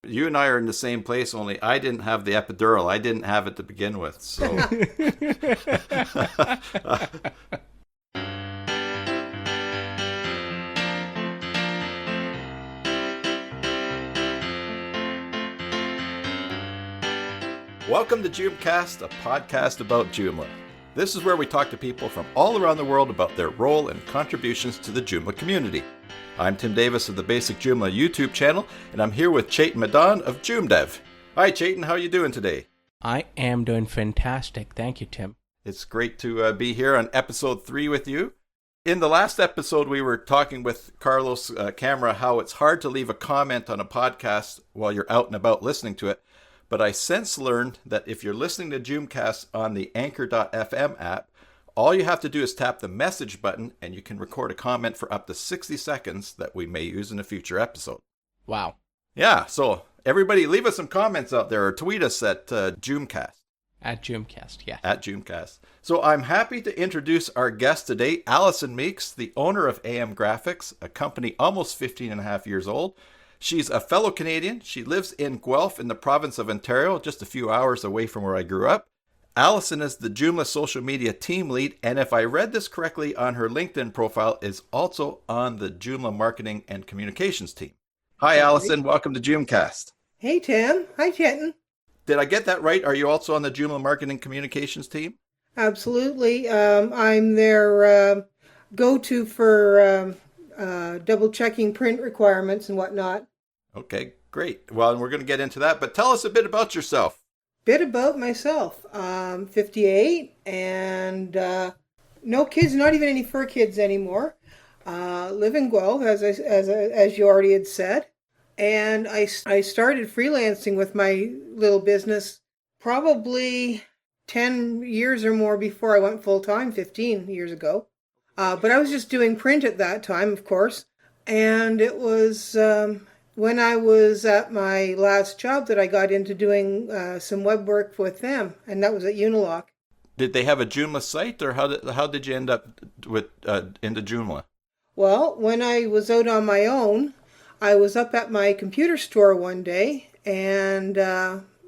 You and I are in the same place, only I didn't have the epidural. I didn't have it to begin with. So, welcome to JoomCast, a podcast about Joomla. This is where we talk to people from all around the world about their role and contributions to the Joomla community. I'm Tim Davis of the Basic Joomla YouTube channel, and I'm here with Chetan Madan of JoomDev. Hi Chetan, how are you doing today? I am doing fantastic. Thank you, Tim. It's great to be here on episode 3 with you. In the last episode, we were talking with Carlos Camera how it's hard to leave a comment on a podcast while you're out and about listening to it. But I since learned that if you're listening to JoomCast on the Anchor.fm app, all you have to do is tap the message button and you can record a comment for up to 60 seconds that we may use in a future episode. Wow. Yeah, so everybody leave us some comments out there or tweet us at JoomCast. At JoomCast, yeah. At JoomCast. So I'm happy to introduce our guest today, Alison Meeks, the owner of AM Graphix, a company almost 15 and a half years old. She's a fellow Canadian. She lives in Guelph in the province of Ontario, just a few hours away from where I grew up. Alison is the Joomla social media team lead, and if I read this correctly on her LinkedIn profile, is also on the Joomla marketing and communications team. Hi, Alison. Welcome to JoomCast. Hey, Tim. Hi, Chetan. Did I get that right? Are you also on the Joomla marketing communications team? Absolutely. I'm their go-to for double-checking print requirements and whatnot. Okay, great. Well, we're going to get into that, but tell us a bit about yourself. Bit about myself. 58 and no kids, not even any fur kids anymore. Live in Guelph, as you already had said. And I started freelancing with my little business probably 10 years or more before I went full-time, 15 years ago. But I was just doing print at that time, of course. And it was when I was at my last job that I got into doing some web work with them, and that was at Unilock. Did they have a Joomla site, or how did you end up with into Joomla? Well, when I was out on my own, I was up at my computer store one day, and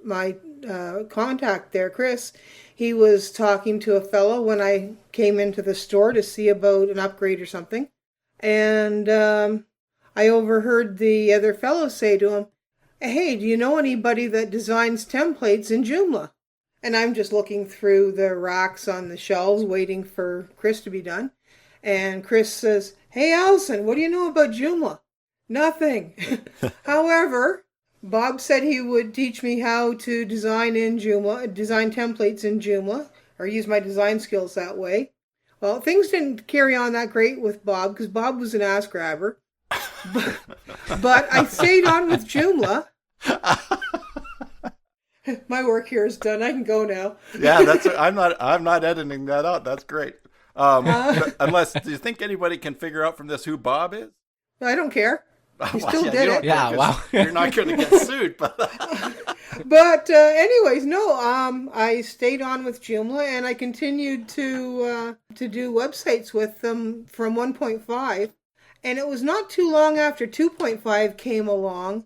my contact there, Chris, he was talking to a fellow when I came into the store to see about an upgrade or something. And I overheard the other fellow say to him, "Hey, do you know anybody that designs templates in Joomla?" And I'm just looking through the racks on the shelves waiting for Chris to be done. And Chris says, "Hey, Alison, what do you know about Joomla?" "Nothing." However, Bob said he would teach me how to design in Joomla, design templates in Joomla, or use my design skills that way. Well, things didn't carry on that great with Bob, because Bob was an ass grabber. But I stayed on with Joomla. My work here is done. I can go now. Yeah, I'm not editing that out. That's great. Unless, do you think anybody can figure out from this who Bob is? I don't care. He still did it. Yeah, wow. You're not going to get sued. But anyways, no. I stayed on with Joomla, and I continued to do websites with them from 1.5. And it was not too long after 2.5 came along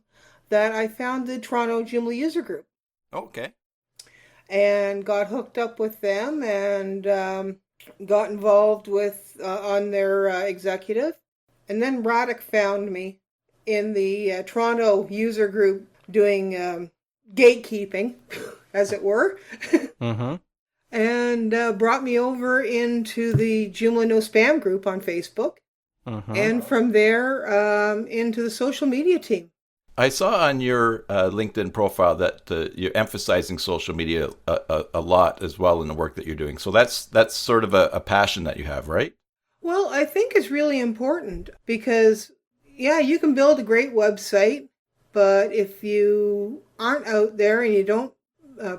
that I found the Toronto Joomla user group. Okay. And got hooked up with them and got involved with on their executive. And then Radek found me in the Toronto user group doing gatekeeping, as it were. Mm-hmm. And brought me over into the Joomla No Spam group on Facebook. Uh-huh. And from there, into the social media team. I saw on your LinkedIn profile that you're emphasizing social media a lot as well in the work that you're doing. So that's sort of a passion that you have, right? Well, I think it's really important because, yeah, you can build a great website, but if you aren't out there and you don't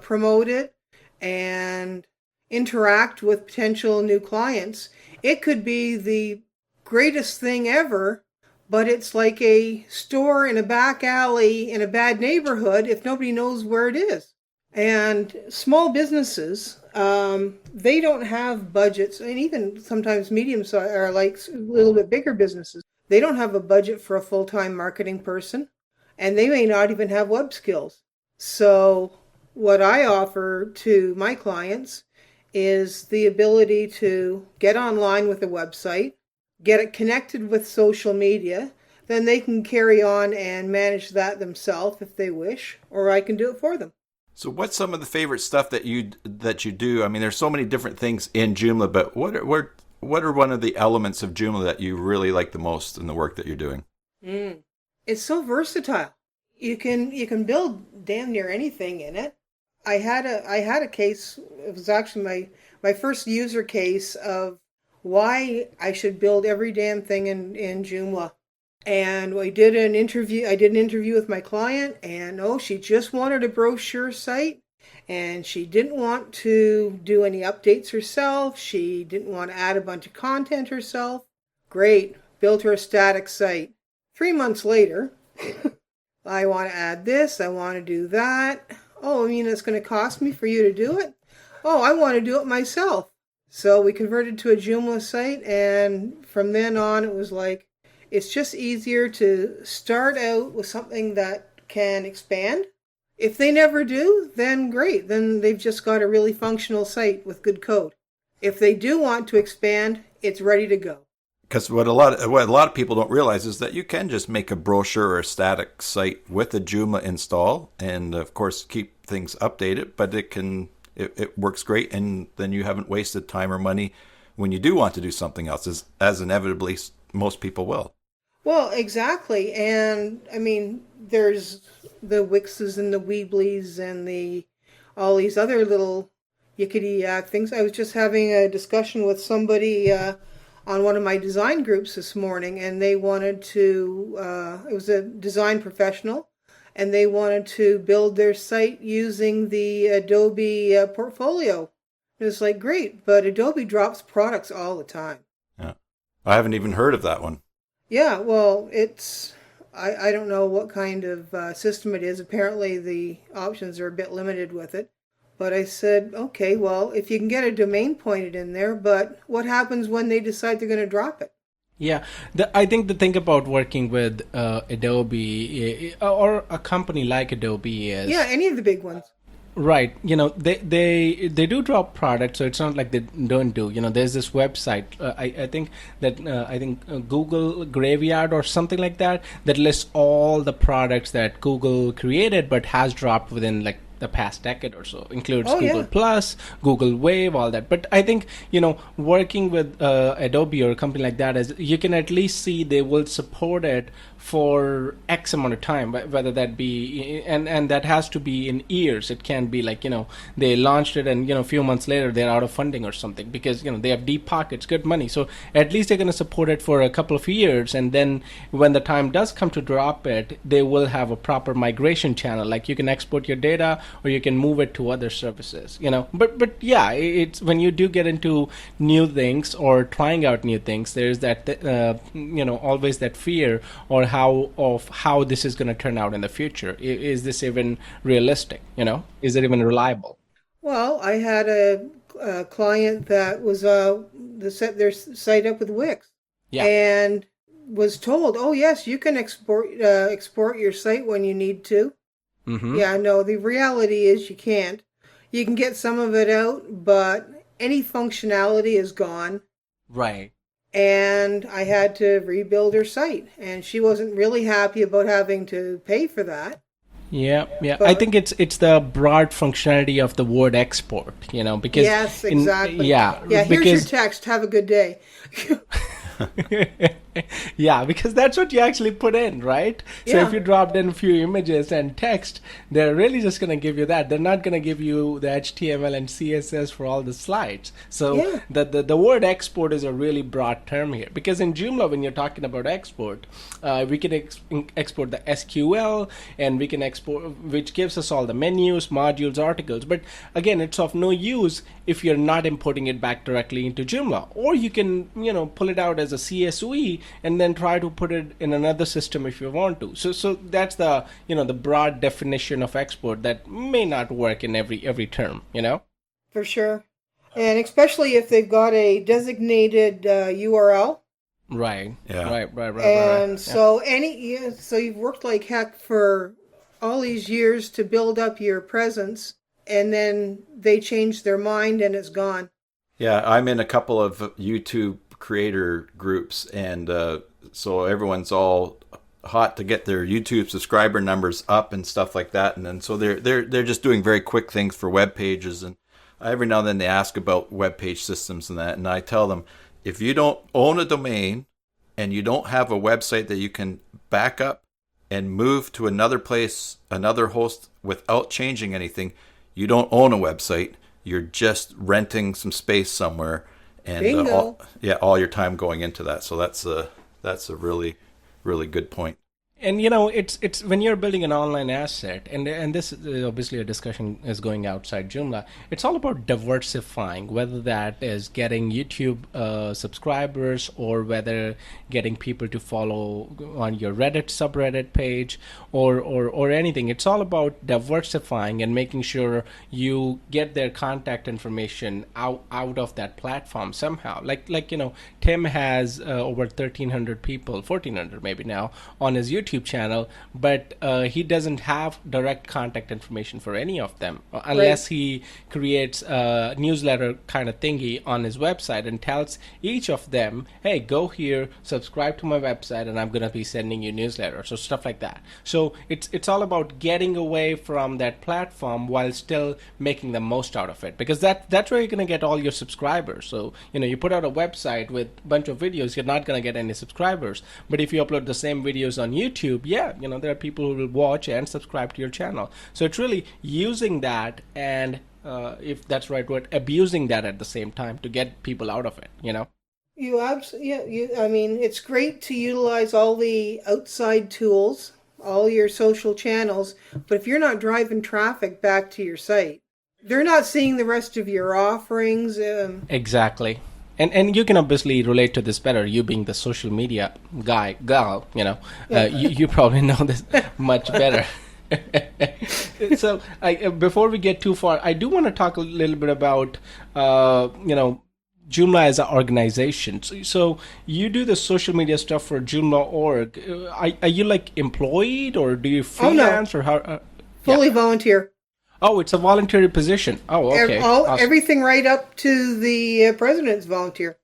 promote it and interact with potential new clients, it could be the greatest thing ever, but it's like a store in a back alley in a bad neighborhood if nobody knows where it is. And small businesses, they don't have budgets, and even sometimes medium or like a little bit bigger businesses, they don't have a budget for a full-time marketing person. and they may not even have web skills. So what I offer to my clients is the ability to get online with a website, get it connected with social media, then they can carry on and manage that themselves if they wish, or I can do it for them. So what's some of the favorite stuff that you do? I mean, there's so many different things in Joomla, but what are one of the elements of Joomla that you really like the most in the work that you're doing? It's so versatile. You can build damn near anything in it. I had a case. It was actually my first user case of why I should build every damn thing in Joomla. And I did an interview with my client, and she just wanted a brochure site, and she didn't want to do any updates herself. She didn't want to add a bunch of content herself. Great, built her a static site. 3 months later, I want to add this, I want to do that. Oh, it's going to cost me for you to do it? Oh, I want to do it myself. So we converted to a Joomla site, and from then on it was like, it's just easier to start out with something that can expand. If they never do, then great. Then they've just got a really functional site with good code. If they do want to expand, it's ready to go. Because what a lot of people don't realize is that you can just make a brochure or a static site with a Joomla install, and of course keep things updated. But it works great, and then you haven't wasted time or money when you do want to do something else, as inevitably most people will. Well, exactly. And there's the Wixes and the Weebly's and all these other little yickety things. I was just having a discussion with somebody on one of my design groups this morning, and they wanted to, it was a design professional, and they wanted to build their site using the Adobe portfolio. It was like, great, but Adobe drops products all the time. Yeah, I haven't even heard of that one. Yeah, well, I don't know what kind of system it is. Apparently the options are a bit limited with it. But I said, okay, well, if you can get a domain pointed in there, but what happens when they decide they're going to drop it? Yeah, I think the thing about working with Adobe or a company like Adobe is... Yeah, any of the big ones. Right. They do drop products, so it's not like they don't do. There's this website, I think Google Graveyard or something like that lists all the products that Google created but has dropped within like the past decade or so. Includes Google Plus, Google Wave, all that. But I think, working with Adobe or a company like that is you can at least see they will support it for X amount of time, whether that be, and that has to be in years. It can't be like, they launched it and, a few months later they're out of funding or something because, they have deep pockets, good money. So at least they're going to support it for a couple of years. And then when the time does come to drop it, they will have a proper migration channel. Like you can export your data or you can move it to other services, But yeah, it's when you do get into new things or trying out new things, there's that, always that fear or how this is going to turn out in the future. Is this even realistic? Is it even reliable? Well, I had a client that was set their site up with Wix, and was told, "Oh yes, you can export your site when you need to." Mm-hmm. Yeah, no, the reality is you can't. You can get some of it out, but any functionality is gone. Right. And I had to rebuild her site, and she wasn't really happy about having to pay for that. Yeah. But I think it's the broad functionality of the word export, because yes, exactly. Here's your text. Have a good day. Yeah, because that's what you actually put in, right? So if you dropped in a few images and text, they're really just going to give you that. They're not going to give you the HTML and CSS for all the slides. So the word export is a really broad term here, because in Joomla, when you're talking about export, we can export the SQL, and we can export, which gives us all the menus, modules, articles. But again, it's of no use if you're not importing it back directly into Joomla. Or you can, pull it out as a CSV and then try to put it in another system if you want to. So that's the the broad definition of export that may not work in every term, For sure. And especially if they've got a designated URL. Right. Yeah. Right. And Yeah. so so you've worked like heck for all these years to build up your presence, and then they change their mind and it's gone. Yeah, I'm in a couple of YouTube creator groups, and so everyone's all hot to get their YouTube subscriber numbers up and stuff like that. And then so they're just doing very quick things for web pages, and every now and then they ask about web page systems and that, and I tell them, if you don't own a domain and you don't have a website that you can back up and move to another place, another host without changing anything, you don't own a website. You're just renting some space somewhere, and Bingo. all your time going into that. So that's a really, really good point. And it's when you're building an online asset, and this is obviously a discussion is going outside Joomla. It's all about diversifying, whether that is getting YouTube subscribers or whether getting people to follow on your Reddit subreddit page or anything. It's all about diversifying and making sure you get their contact information out of that platform somehow. Like Tim has over 1,300 people, 1,400 maybe now on his YouTube channel, but he doesn't have direct contact information for any of them unless he creates a newsletter kind of thingy on his website and tells each of them, hey, go here, subscribe to my website, and I'm going to be sending you newsletters or stuff like that. So it's all about getting away from that platform while still making the most out of it, because that's where you're going to get all your subscribers. So you put out a website with a bunch of videos, you're not going to get any subscribers. But if you upload the same videos on YouTube, there are people who will watch and subscribe to your channel. So it's really using that and if that's the right word, abusing that at the same time to get people out of it. You absolutely, I mean, it's great to utilize all the outside tools, all your social channels, but if you're not driving traffic back to your site, they're not seeing the rest of your offerings. Exactly. And you can obviously relate to this better, you being the social media gal, you probably know this much better. So before we get too far, I do want to talk a little bit about, Joomla as an organization. So you do the social media stuff for Joomla.org. Are you like employed or do you freelance or how? Fully volunteer. Oh, it's a voluntary position. Oh, okay. Awesome. Everything right up to the president's volunteer.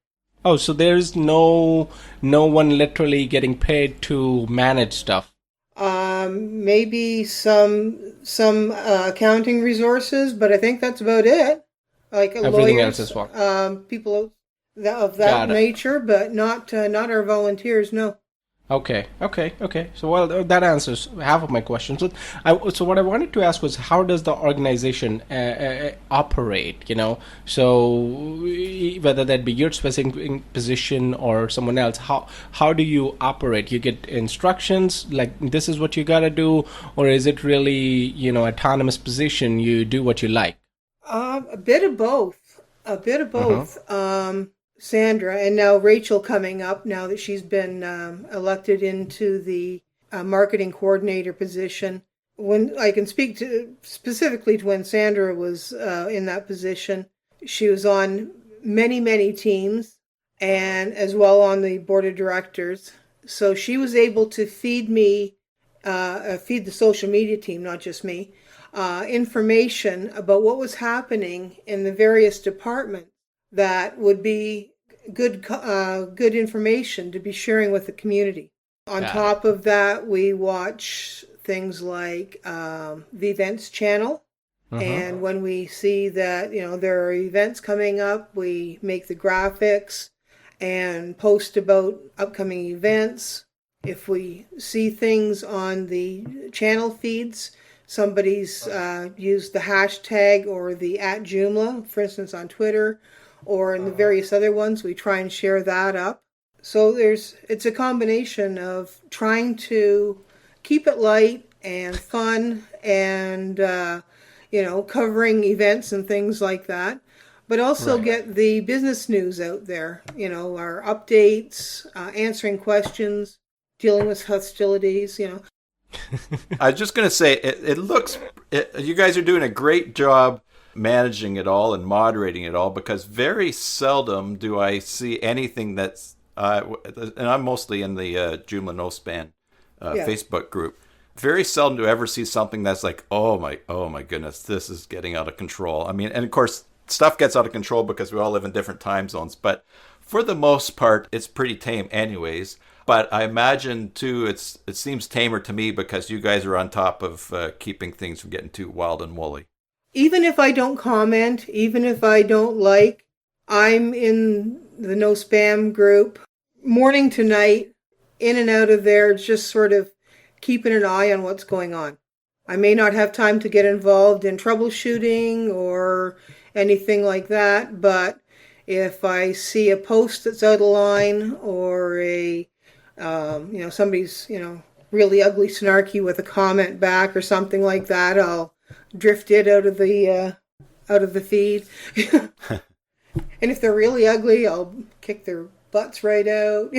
Oh, so there's no one literally getting paid to manage stuff. Maybe some accounting resources, but I think that's about it. Like Everything lawyers, else as well. people of that nature, but not our volunteers. No. Okay. So, well, that answers half of my questions. So what I wanted to ask was, how does the organization operate? So whether that be your specific position or someone else, how do you operate? You get instructions like this is what you gotta do, or is it really autonomous position? You do what you like. A bit of both. Sandra, and now Rachel coming up now that she's been elected into the marketing coordinator position. When I can speak specifically to when Sandra was in that position, she was on many teams and as well on the board of directors. So she was able to feed me, feed the social media team, not just me, information about what was happening in the various departments that would be good information to be sharing with the community. On top of that, we watch things like the events channel. And when we see that, there are events coming up, we make the graphics and post about upcoming events. If we see things on the channel feeds, somebody's used the hashtag or the @Joomla, for instance, on Twitter, or in the various other ones, we try and share that up. So it's a combination of trying to keep it light and fun and, covering events and things like that, but also get the business news out there, our updates, answering questions, dealing with hostilities, I was just going to say, it looks, you guys are doing a great job managing it all and moderating it all, because very seldom do I see anything that's And I'm mostly in the Joomla No Span Yeah. Facebook group. Very seldom do I ever see something that's like, oh my goodness, this is getting out of control. I mean, and of course, stuff gets out of control because we all live in different time zones. But for the most part, it's pretty tame, anyways. But I imagine too, it seems tamer to me because you guys are on top of keeping things from getting too wild and woolly. Even if I don't comment, even if I don't like, I'm in the no spam group morning to night, in and out of there, just sort of keeping an eye on what's going on. I may not have time to get involved in troubleshooting or anything like that, but if I see a post that's out of line or somebody's, really ugly, snarky with a comment back or something like that, I'll drift it out of the feed. And if they're really ugly, I'll kick their butts right out.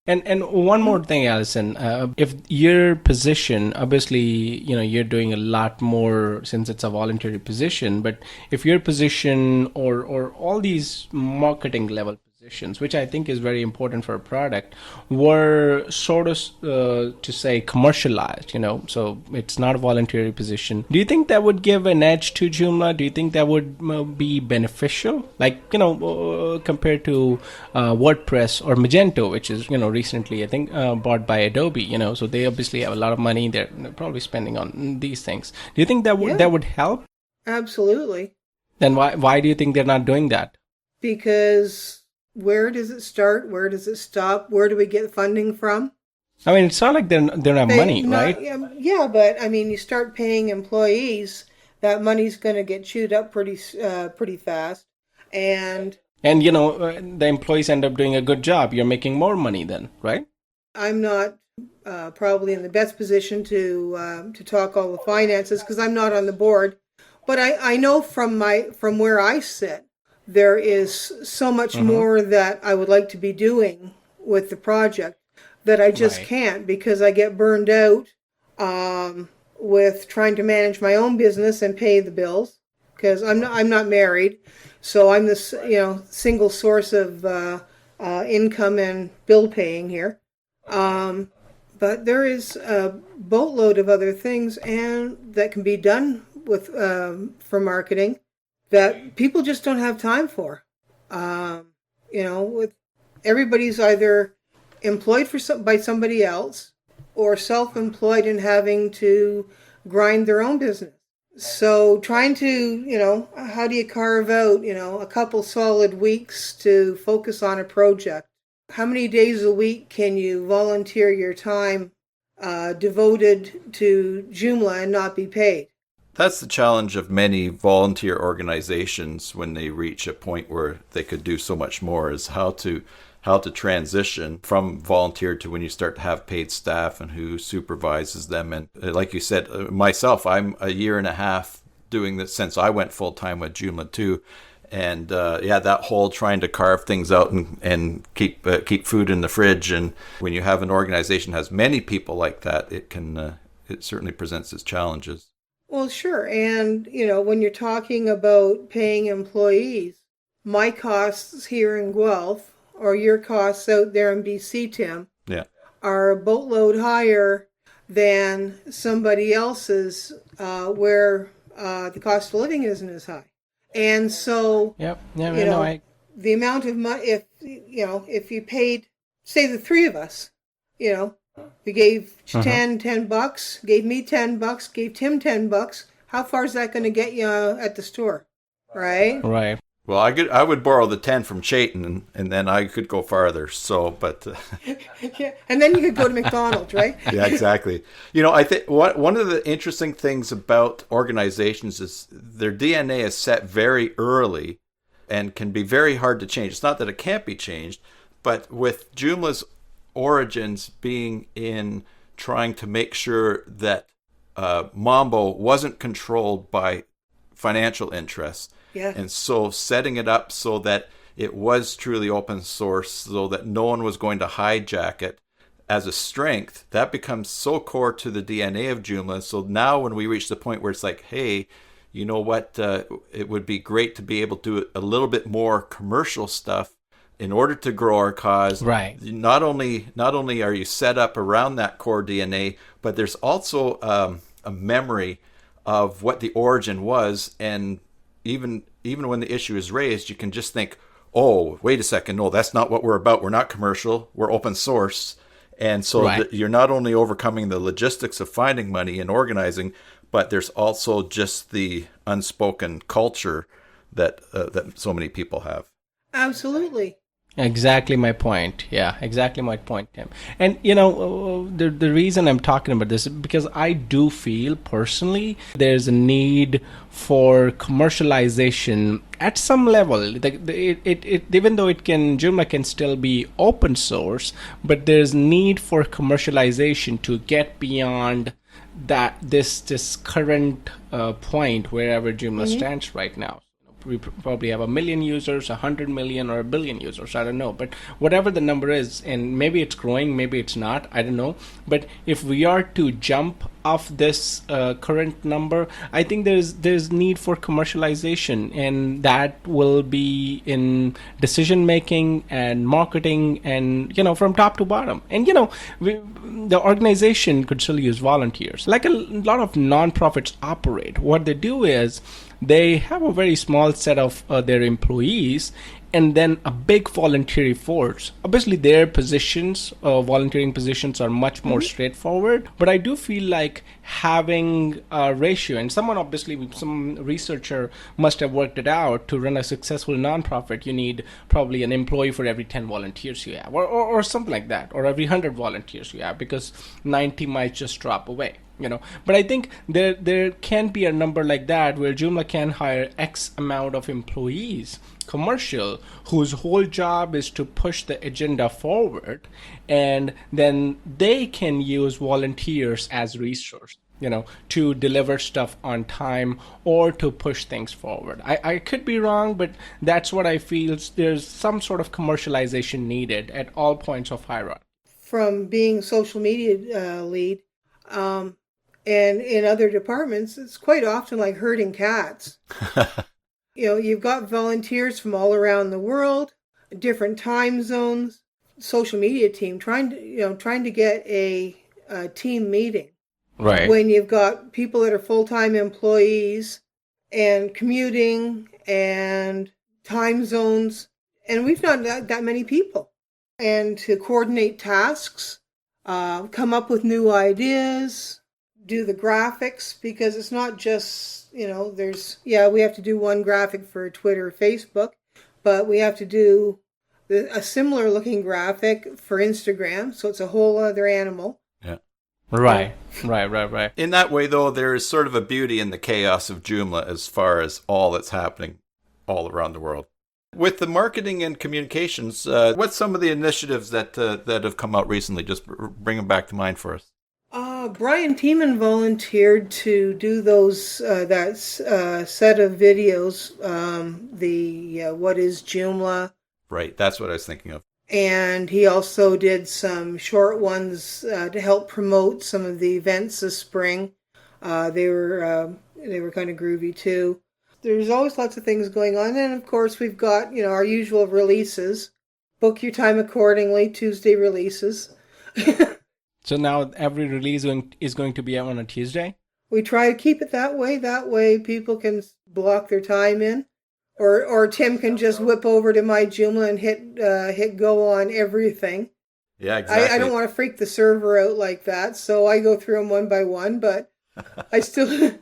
And one more thing, Alison, if your position, obviously, you're doing a lot more since it's a voluntary position, but if your position or all these marketing level positions, which I think is very important for a product, were sort of, to say, commercialized, so it's not a voluntary position. Do you think that would give an edge to Joomla? Do you think that would be beneficial? Like, compared to WordPress or Magento, which is, recently, I think, bought by Adobe, so they obviously have a lot of money. They're probably spending on these things. Do you think that would help? Absolutely. Then why do you think they're not doing that? Because where does it start? Where does it stop? Where do we get funding from? I mean, it's not like they don't have money, right? Yeah, but I mean, you start paying employees, that money's going to get chewed up pretty fast, and the employees end up doing a good job. You're making more money then, right? I'm not probably in the best position to talk all the finances because I'm not on the board, but I know from where I sit, there is so much more that I would like to be doing with the project that I just can't because I get burned out with trying to manage my own business and pay the bills because I'm not married, so I'm this single source of income and bill paying here. But there is a boatload of other things and that can be done with for marketing that people just don't have time for. With everybody's either employed by somebody else or self-employed and having to grind their own business. So trying to, how do you carve out, a couple solid weeks to focus on a project? How many days a week can you volunteer your time devoted to Joomla and not be paid? That's the challenge of many volunteer organizations when they reach a point where they could do so much more, is how to transition from volunteer to when you start to have paid staff and who supervises them. And like you said, myself, I'm a year and a half doing this since I went full time with Joomla too. And that whole trying to carve things out and keep food in the fridge. And when you have an organization that has many people like that, it certainly presents its challenges. Well, sure. And, when you're talking about paying employees, my costs here in Guelph or your costs out there in BC, Tim, are a boatload higher than somebody else's where the cost of living isn't as high. And so, the amount of money, if you paid, say the three of us, we gave $10, gave me $10, gave Tim $10. How far is that going to get you at the store, right? Right. Well, I would borrow the 10 from Chayton, and then I could go farther. So, but and then you could go to McDonald's, right? Yeah, exactly. I think one of the interesting things about organizations is their DNA is set very early, and can be very hard to change. It's not that it can't be changed, but with Joomla's origins being in trying to make sure that Mambo wasn't controlled by financial interests. Yeah. And so setting it up so that it was truly open source, so that no one was going to hijack it as a strength, that becomes so core to the DNA of Joomla. So now when we reach the point where it's like, hey, you know what, it would be great to be able to do a little bit more commercial stuff, in order to grow our cause, Right. not only are you set up around that core DNA, but there's also a memory of what the origin was, and even when the issue is raised, you can just think, oh, wait a second, no, that's not what we're about. We're not commercial. We're open source. And so Right. you're not only overcoming the logistics of finding money and organizing, but there's also just the unspoken culture that so many people have. Absolutely. Exactly my point. Yeah, exactly my point, Tim. And the reason I'm talking about this is because I do feel personally there's a need for commercialization at some level. Even though Joomla can still be open source, but there's need for commercialization to get beyond that this current point wherever Joomla stands right now. We probably have 1 million users, 100 million, or 1 billion users. I don't know. But whatever the number is, and maybe it's growing, maybe it's not, I don't know. But if we are to jump off this current number, I think there's need for commercialization, and that will be in decision making and marketing, and from top to bottom. And the organization could still use volunteers, like a lot of nonprofits operate. What they do is they have a very small set of their employees, and then a big voluntary force. Obviously, their positions, volunteering positions, are much more straightforward. But I do feel like having a ratio, and some researcher must have worked it out, to run a successful nonprofit, you need probably an employee for every 10 volunteers you have, or something like that, or every 100 volunteers you have, because 90 might just drop away. But I think there can be a number like that where Joomla can hire X amount of employees, commercial, whose whole job is to push the agenda forward, and then they can use volunteers as resource, to deliver stuff on time or to push things forward. I could be wrong, but that's what I feel. There's some sort of commercialization needed at all points of hierarchy. From being social media lead, and in other departments, it's quite often like herding cats. You've got volunteers from all around the world, different time zones, social media team trying to get a team meeting. Right. When you've got people that are full-time employees and commuting and time zones, and we've not that many people. And to coordinate tasks, come up with new ideas, do the graphics, because it's not just, we have to do one graphic for Twitter or Facebook, but we have to do a similar looking graphic for Instagram, so it's a whole other animal. Yeah. Right. In that way, though, there is sort of a beauty in the chaos of Joomla as far as all that's happening all around the world. With the marketing and communications, what's some of the initiatives that have come out recently? Just bring them back to mind for us. Brian Tiemann volunteered to do those that set of videos, the What is Joomla? Right, that's what I was thinking of. And he also did some short ones to help promote some of the events this spring. They were kind of groovy too. There's always lots of things going on, and of course we've got our usual releases. Book your time accordingly. Tuesday releases. So now every release is going to be on a Tuesday? We try to keep it that way. That way people can block their time in. Or Tim can just whip over to my Joomla and hit go on everything. Yeah, exactly. I don't want to freak the server out like that, so I go through them one by one, but I still do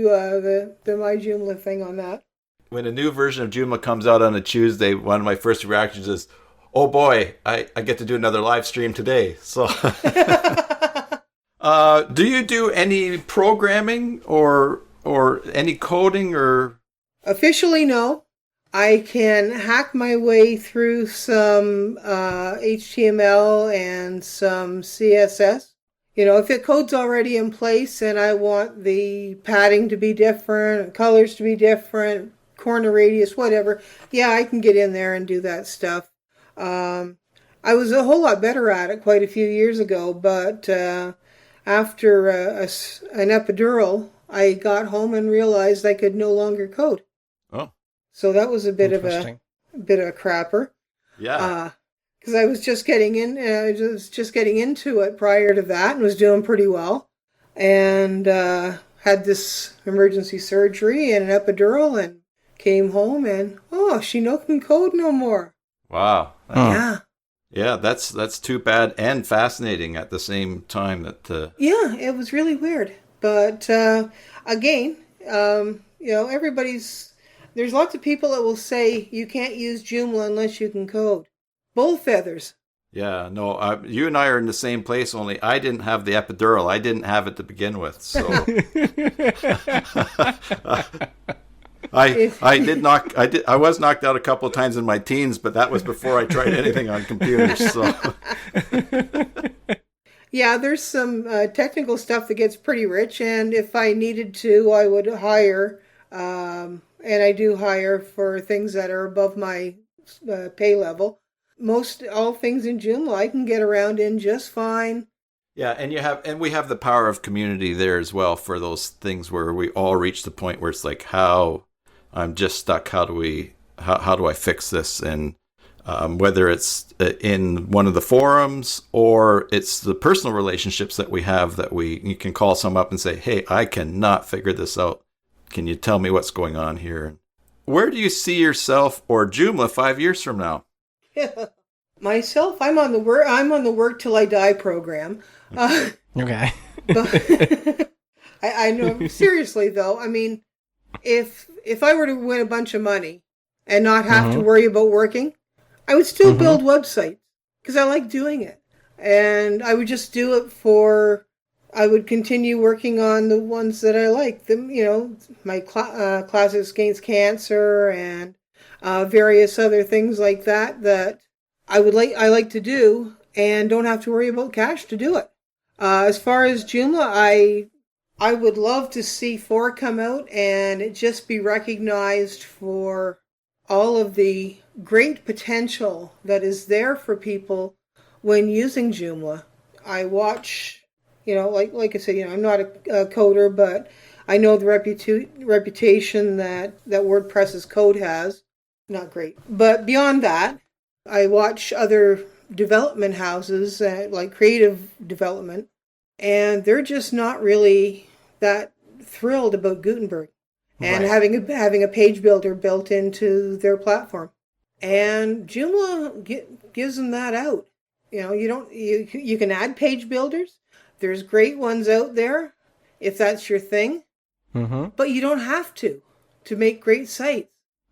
the my Joomla thing on that. When a new version of Joomla comes out on a Tuesday, one of my first reactions is, oh boy, I get to do another live stream today. So, do you do any programming or any coding or? Officially, no. I can hack my way through some HTML and some CSS. If the code's already in place and I want the padding to be different, colors to be different, corner radius, whatever, yeah, I can get in there and do that stuff. I was a whole lot better at it quite a few years ago, but after an epidural, I got home and realized I could no longer code. Oh. So that was a bit of a crapper. Yeah. Because I was just getting in, I was just getting into it prior to that and was doing pretty well. And had this emergency surgery and an epidural and came home and, she no can code no more. Wow. Yeah. Yeah, that's too bad and fascinating at the same time. That Yeah, it was really weird. But again, there's lots of people that will say you can't use Joomla unless you can code. Bull feathers. Yeah, no, you and I are in the same place. Only I didn't have the epidural. I didn't have it to begin with, so I was knocked out a couple of times in my teens, but that was before I tried anything on computers. So yeah, there's some technical stuff that gets pretty rich, and if I needed to, I would hire, and I do hire for things that are above my pay level. Most all things in Joomla I can get around in just fine. yeah, and we have the power of community there as well for those things where we all reach the point where it's like, how I'm just stuck. How do I fix this? And whether it's in one of the forums or it's the personal relationships that we have, that you can call someone up and say, hey, I cannot figure this out. Can you tell me what's going on here? Where do you see yourself or Joomla 5 years from now? Myself, I'm on the work till I die program. Okay. But I know, seriously though, I mean, if I were to win a bunch of money and not have to worry about working, I would still build websites because I like doing it. And I would just do it I would continue working on the ones that I like. My classes against cancer and various other things like that I like to do and don't have to worry about cash to do it. As far as Joomla, I would love to see 4 come out and it just be recognized for all of the great potential that is there for people when using Joomla. I watch, like I said, I'm not a coder, but I know the reputation that WordPress's code has. Not great. But beyond that, I watch other development houses, like creative development, and they're just not really that thrilled about Gutenberg and having a page builder built into their platform. And Joomla gives them that out. You can add page builders. There's great ones out there if that's your thing, but you don't have to make great sites.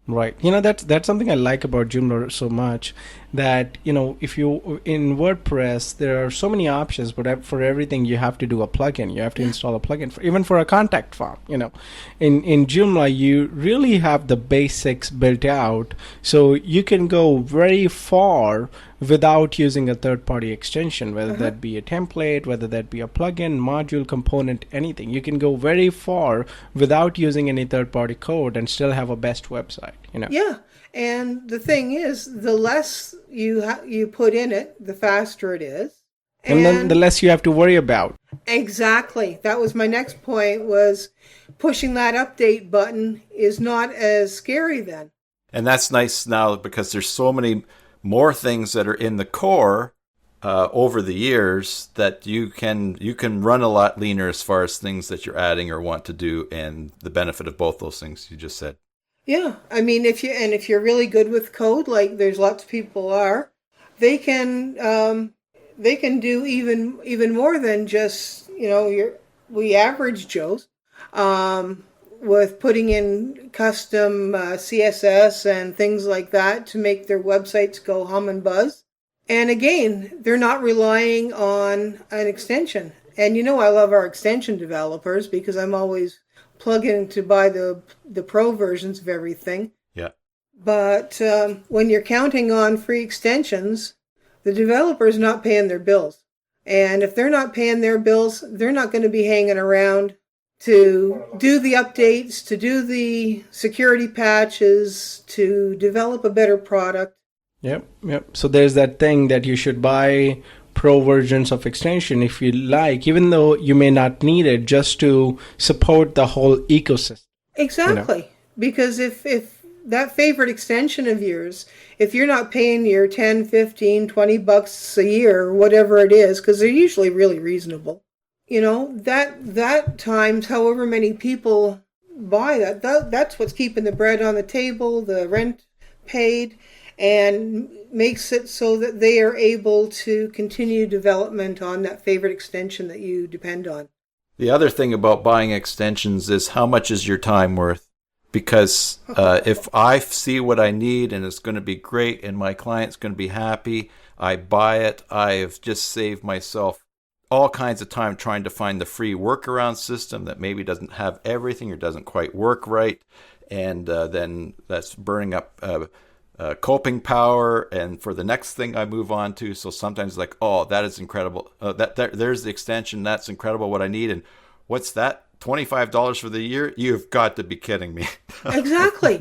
Right. That's something I like about Joomla so much, that, if you, in WordPress, there are so many options, but for everything you have to do a plugin. You have to install a plugin, even for a contact form, In Joomla, you really have the basics built out, so you can go very far without using a third-party extension, whether that be a template, whether that be a plugin, module, component, anything. You can go very far without using any third-party code and still have a best website, Yeah, and the thing is, the less you put in it, the faster it is. And then the less you have to worry about. Exactly. That was my next point, was pushing that update button is not as scary then. And that's nice now because there's so many more things that are in the core over the years that you can run a lot leaner as far as things that you're adding or want to do, and the benefit of both those things you just said. Yeah, I mean, if you're really good with code, like there's lots of people are, they can do even more than just we average Joes, with putting in custom CSS and things like that to make their websites go hum and buzz. And again, they're not relying on an extension. And I love our extension developers because I'm always plugging to buy the pro versions of everything. Yeah. But when you're counting on free extensions, the developer's not paying their bills. And if they're not paying their bills, they're not going to be hanging around to do the updates, to do the security patches, to develop a better product. Yep. So there's that thing that you should buy pro versions of extension if you like, even though you may not need it, just to support the whole ecosystem. Exactly. Because if that favorite extension of yours, if you're not paying your 10, 15, 20 bucks a year, or whatever it is, because they're usually really reasonable, that times however many people buy that's what's keeping the bread on the table, the rent paid, and makes it so that they are able to continue development on that favorite extension that you depend on. The other thing about buying extensions is how much is your time worth? Because if I see what I need and it's going to be great and my client's going to be happy, I buy it. I've just saved myself all kinds of time trying to find the free workaround system that maybe doesn't have everything or doesn't quite work right. And then that's burning up coping power, and for the next thing I move on to. So sometimes like, oh, that is incredible. There's the extension. That's incredible what I need. And what's that? $25 for the year? You've got to be kidding me. Exactly.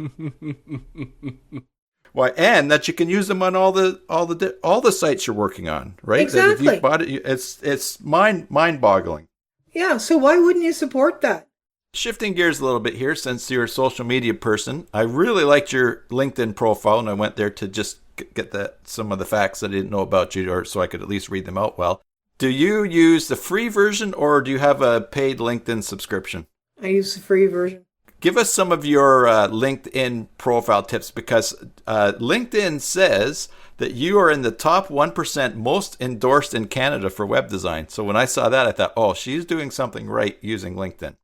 Why? And that you can use them on all the sites you're working on, right? Exactly. That if you bought it, it's mind-boggling. Yeah. So why wouldn't you support that? Shifting gears a little bit here, since you're a social media person, I really liked your LinkedIn profile, and I went there to just get some of the facts I didn't know about you, or so I could at least read them out well. Do you use the free version, or do you have a paid LinkedIn subscription? I use the free version. Give us some of your LinkedIn profile tips, because LinkedIn says that you are in the top 1% most endorsed in Canada for web design. So when I saw that, I thought, oh, she's doing something right using LinkedIn.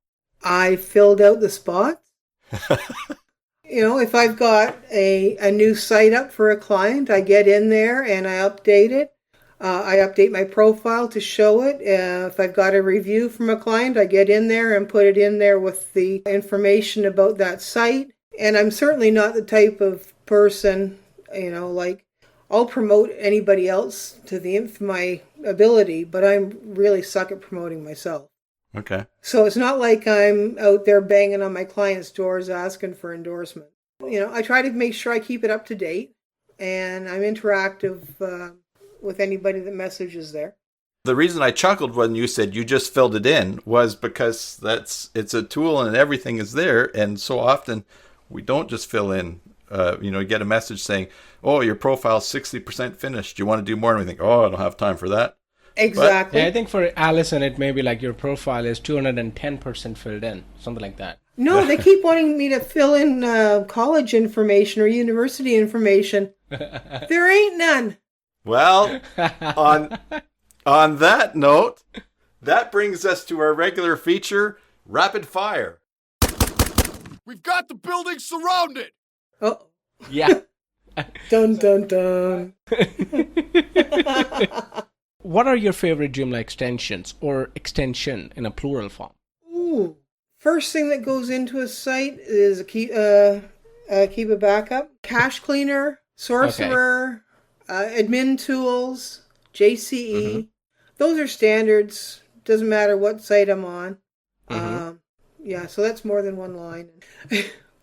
I filled out the spots. If I've got a new site up for a client, I get in there and I update it. I update my profile to show it. If I've got a review from a client, I get in there and put it in there with the information about that site. And I'm certainly not the type of person, like I'll promote anybody else to my ability, but I'm really suck at promoting myself. Okay. So it's not like I'm out there banging on my clients' doors asking for endorsement. I try to make sure I keep it up to date, and I'm interactive with anybody that messages there. The reason I chuckled when you said you just filled it in was because it's a tool and everything is there, and so often we don't just fill in. You get a message saying, "Oh, your profile's 60% finished. Do you want to do more?" And we think, "Oh, I don't have time for that." Exactly. I think for Alison, it may be like your profile is 210% filled in, something like that. No, they keep wanting me to fill in college information or university information. There ain't none. Well, on that note, that brings us to our regular feature, Rapid Fire. We've got the building surrounded. Oh. Yeah. Dun, dun, dun. What are your favorite Joomla extensions, or extension in a plural form? Ooh. First thing that goes into a site is keep a backup, cache cleaner, sorcerer, admin tools, JCE. Mm-hmm. Those are standards. Doesn't matter what site I'm on. Mm-hmm. So that's more than one line.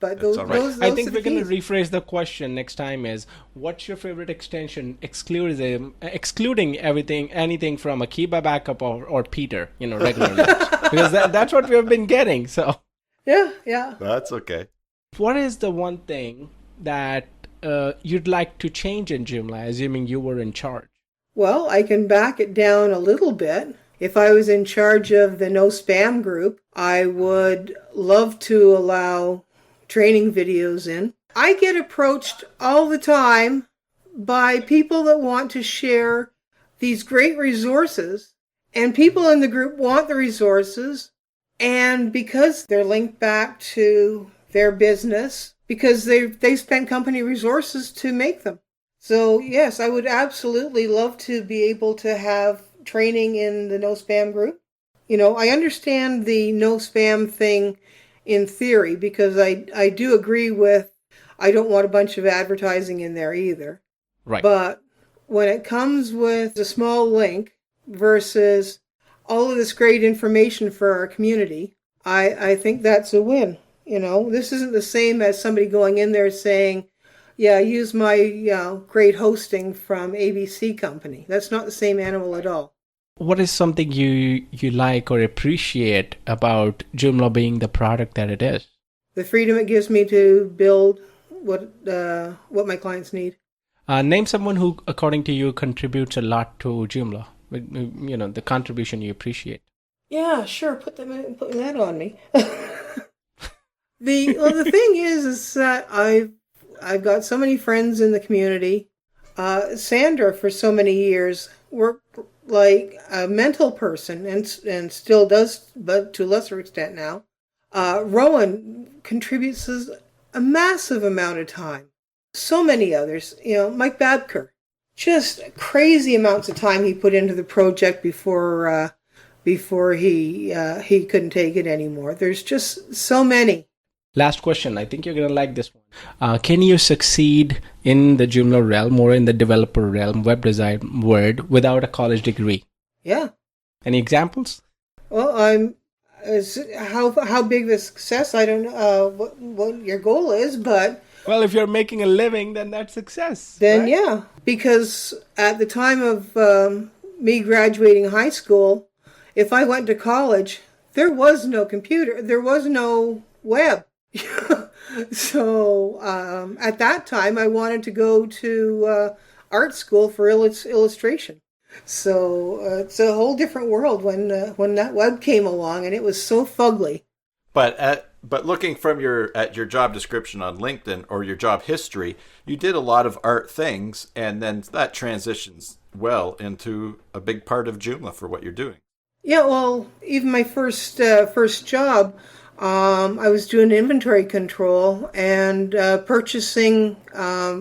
But those I think we're going to rephrase the question next time is, what's your favorite extension excluding anything from a Kiba backup or Peter, regular notes? Because that's what we have been getting. So yeah. That's okay. What is the one thing that you'd like to change in Joomla, assuming you were in charge? Well, I can back it down a little bit. If I was in charge of the no spam group, I would love to allow training videos in. I get approached all the time by people that want to share these great resources, and people in the group want the resources, and because they're linked back to their business, because they spent company resources to make them. So yes, I would absolutely love to be able to have training in the no spam group. I understand the no spam thing in theory, because I do agree with, I don't want a bunch of advertising in there either. Right. But when it comes with a small link versus all of this great information for our community, I think that's a win. This isn't the same as somebody going in there saying, yeah, use my great hosting from ABC company. That's not the same animal at all. What is something you like or appreciate about Joomla being the product that it is? The freedom it gives me to build what my clients need. Name someone who, according to you, contributes a lot to Joomla. You know, the contribution you appreciate. Yeah, sure. Putting that on me. The thing is that I've got so many friends in the community. Sandra, for so many years, worked like a mental person and still does, but to a lesser extent now. Rowan contributes a massive amount of time. So many others, Mike Babker, just crazy amounts of time he put into the project before he couldn't take it anymore. There's just so many. Last question. I think you're going to like this one. Can you succeed in the Joomla realm or in the developer realm, web design world, without a college degree? Yeah. Any examples? Well, how big the success? I don't know what your goal is, but well, if you're making a living, then that's success. Then right? Yeah, because at the time of me graduating high school, if I went to college, there was no computer, there was no web. So at that time, I wanted to go to art school for illustration. So it's a whole different world when that web came along, and it was so fugly. But looking from your job description on LinkedIn or your job history, you did a lot of art things, and then that transitions well into a big part of Joomla for what you're doing. Yeah, well, even my first job, I was doing inventory control and purchasing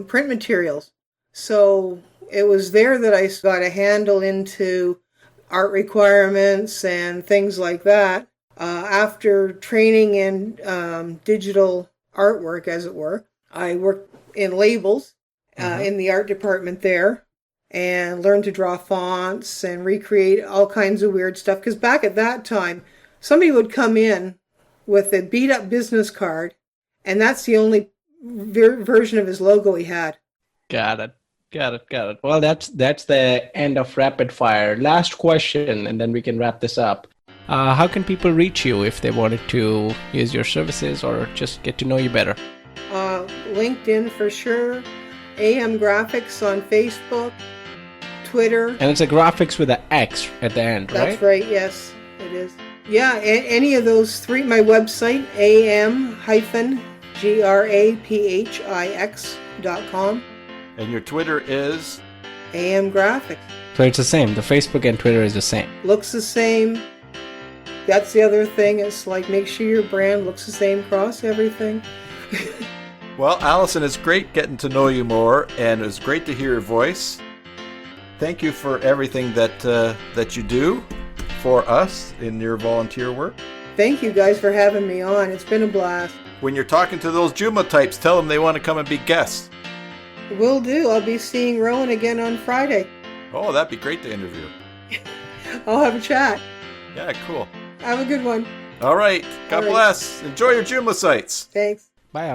print materials. So it was there that I got a handle into art requirements and things like that. After training in digital artwork, as it were, I worked in labels in the art department there and learned to draw fonts and recreate all kinds of weird stuff. Because back at that time, somebody would come in with a beat-up business card, and that's the only version of his logo he had. Got it. Well, that's the end of rapid fire. Last question, and then we can wrap this up. How can people reach you if they wanted to use your services or just get to know you better? LinkedIn for sure, AM Graphix on Facebook, Twitter. And it's a graphics with an X at the end, right? That's right, yes, it is. Yeah, any of those three. My website, am-graphix.com. And your Twitter is? AM Graphix. So it's the same. The Facebook and Twitter is the same. Looks the same. That's the other thing. It's like, make sure your brand looks the same across everything. Well, Alison, it's great getting to know you more, and it was great to hear your voice. Thank you for everything that you do for us in your volunteer work. Thank you guys for having me on. It's been a blast. When you're talking to those Joomla types, tell them they want to come and be guests. Will do. I'll be seeing Rowan again on Friday. Oh, that'd be great to interview. I'll have a chat. Yeah, cool. Have a good one. All right. God All right. bless. Enjoy your Joomla sites. Thanks. Bye, Al.